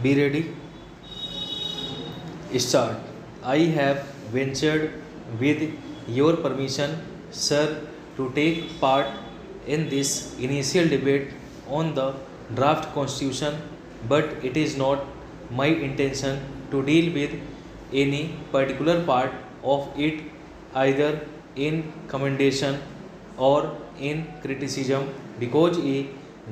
Be ready. Start. I have ventured with your permission, sir, to take part in this initial debate on the draft constitution, but it is not my intention to deal with any particular part of it either in commendation or in criticism because a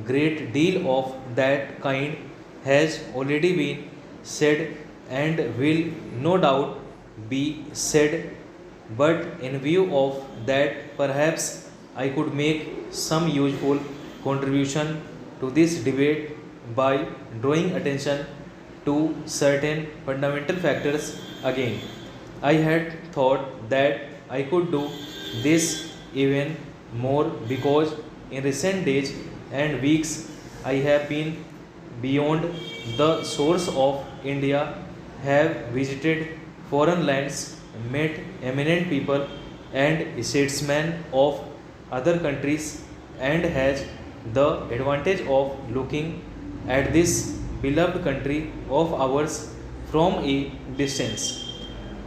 great deal of that kind has already been said and will no doubt be said, but in view of that, perhaps I could make some useful contribution to this debate by drawing attention to certain fundamental factors again. I had thought that I could do this even more because in recent days and weeks I have been beyond the shores of India, have visited foreign lands, met eminent people and statesmen of other countries, and has the advantage of looking at this beloved country of ours from a distance.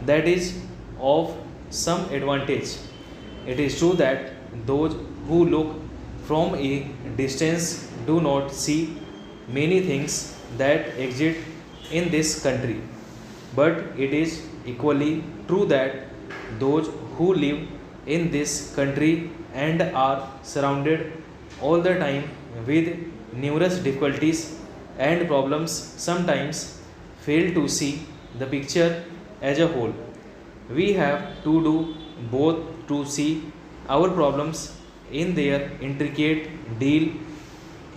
That is of some advantage. It is true that those who look from a distance do not see many things that exist in this country, but it is equally true that those who live in this country and are surrounded all the time with numerous difficulties and problems sometimes fail to see the picture as a whole. We have to do both to see our problems in their intricate deal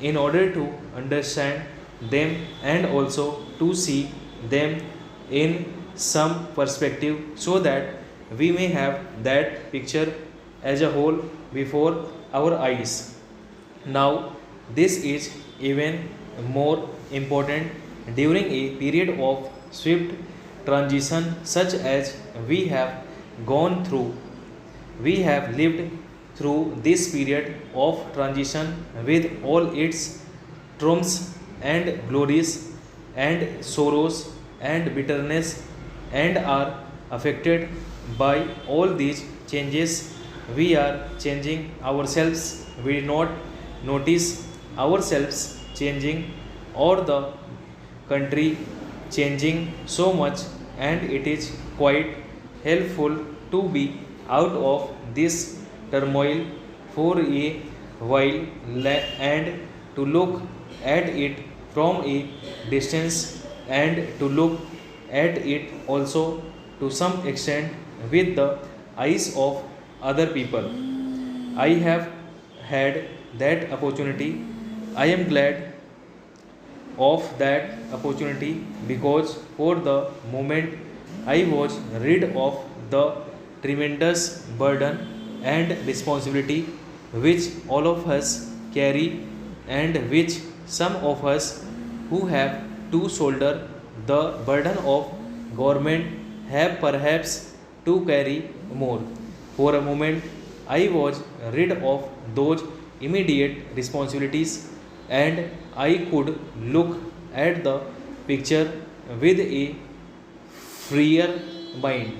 in order to understand them and also to see them in some perspective so that we may have that picture as a whole before our eyes. Now, this is even more important during a period of swift transition such as we have gone through. We have lived through this period of transition with all its triumphs and glories and sorrows and bitterness and are affected by all these changes. We are changing ourselves. We do not notice ourselves changing or the country changing so much, and it is quite helpful to be out of this turmoil for a while and to look at it from a distance and to look at it also to some extent with the eyes of other people. I have had that opportunity. I am glad of that opportunity because for the moment I was rid of the tremendous burden and responsibility which all of us carry and which some of us who have to shoulder the burden of government have perhaps to carry more. For a moment, I was rid of those immediate responsibilities and I could look at the picture with a freer mind.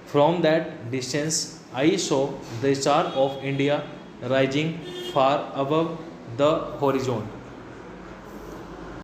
From that distance, I saw the star of India rising far above the horizon.